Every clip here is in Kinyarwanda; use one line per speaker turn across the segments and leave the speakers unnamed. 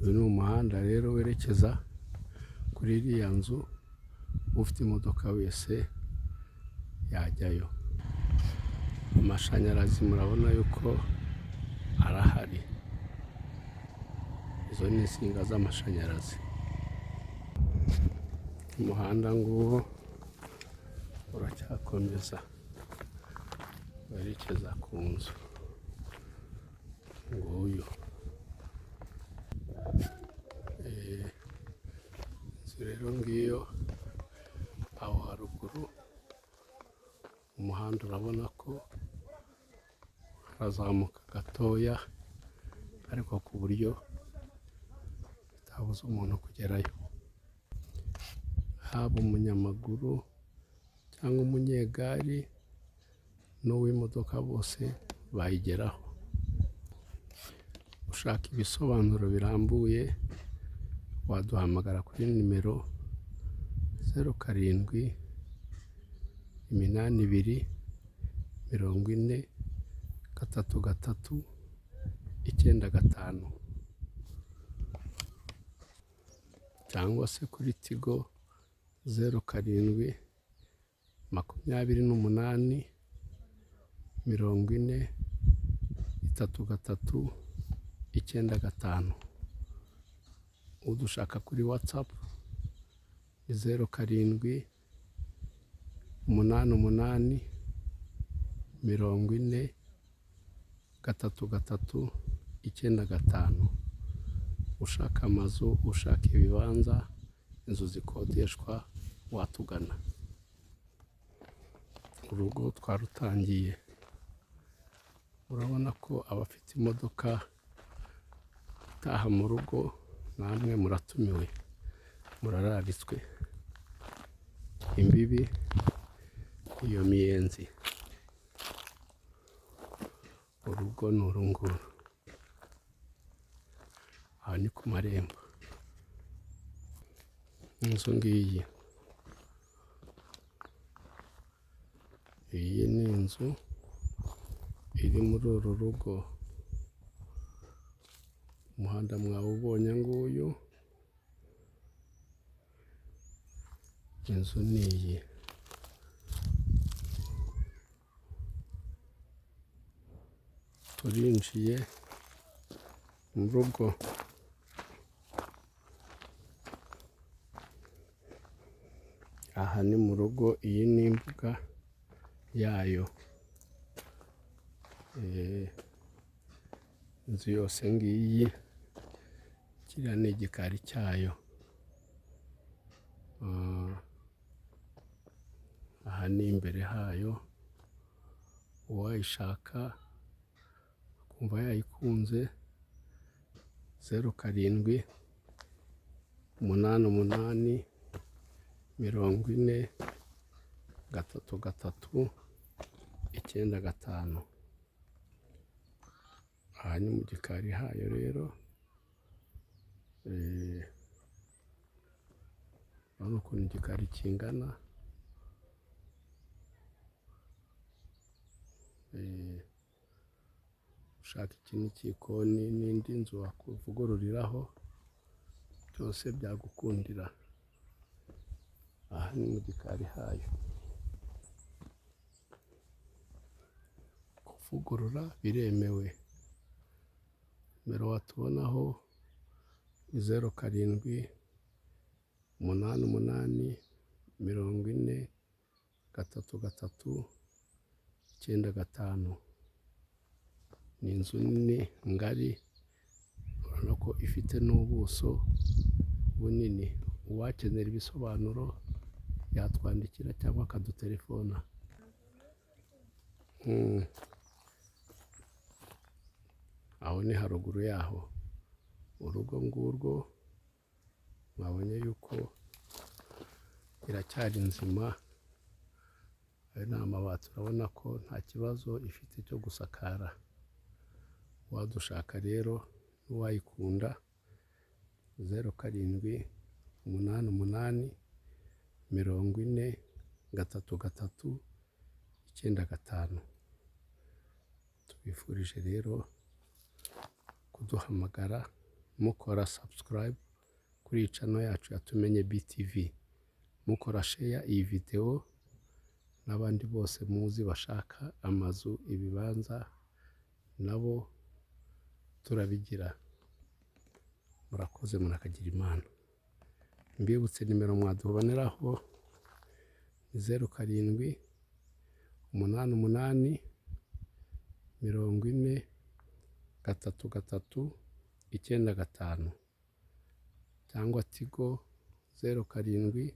Uyu ni umuhanda rero werekeza kuri iriya nzu, ufite imodoka wese yajyayo. Amashanyarazi murabona yuko arahari, izo ni insinga z'amashanyarazi. Umuhanda nguwo uracyakomeza werekeza ku nzu, nguyu. Inzu rero ngiyo aho haruguru, umuhanda urabona ko harazamuka gatoya, ariko ku buryo bitabuza umuntu kugerayo. Haba umunyamaguru cyangwa umunyegari n'uw'imodoka bose bayigeraho. Ushaka ibisobanuro birambuye waduhamagara kuri nimero 0782403395 cyangwa se kuri Tigo 0728403395. Udushaka kuri WhatsApp 0788403395. Ushaka amazu, ushaka ibibanza, inzu zikodeshwa, watugana. Urugo twarutangiye. Urabona ko abafite imodoka itaha mu rugo, namwe muratumiwe, murararitswe. Imbibi iyo Miyenzi, urugo ni urunguru. Aha ni ku marembo. Inzu ngiyi, iyi ni inzu iri muri uru rugo. Umuhanda mwawubonye nguyu. Inzu ni iyi. Turinjiye mu rugo. Aha ni mu rugo, iyi ni imbuga yayo. Inzu yose ngiyi, kiriya ni igikari cyayo. Aha ni imbere hayo. Uwayishaka akumva yayikunze, 0788403395. Aha ni mu gikari hayo rero. Urabona ukuntu igikari kingana. Ushaka ikindi cyikoni n'indi nzu wakuvugururiraho, byose byagukundira. Aha ni mu gikari hayo. Kuvugurura biremewe. Nimero watubonaho ni 0788403395. Ni inzu nini ngari, urabona ko ifite n'ubuso bunini. Uwakenera ibisobanuro yatwandikira cyangwa akadutelefona. Aho ni haruguru yaho. Urugo ngurwo mwabonye yuko iracyari nzima. Ayo ni amabati, urabona ko nta kibazo ifite cyo gusakara. Wadushaka rero n'uwayikunda 0788403395. Tubifurije rero kuduhamagara mukora subscribe kuri iyi channel yacu ya Tumenye BTV, mukora share iyi video n'abandi bose muzi bashaka amazu, ibibanza, nabo turabigira. Murakoze, murakagira Imana. Mbibutse nimero mwaduboneraho 07 88 40 33 95 cyangwa Tigo 07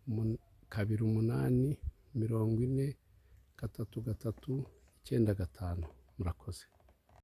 28 40 33 95. Murakoze.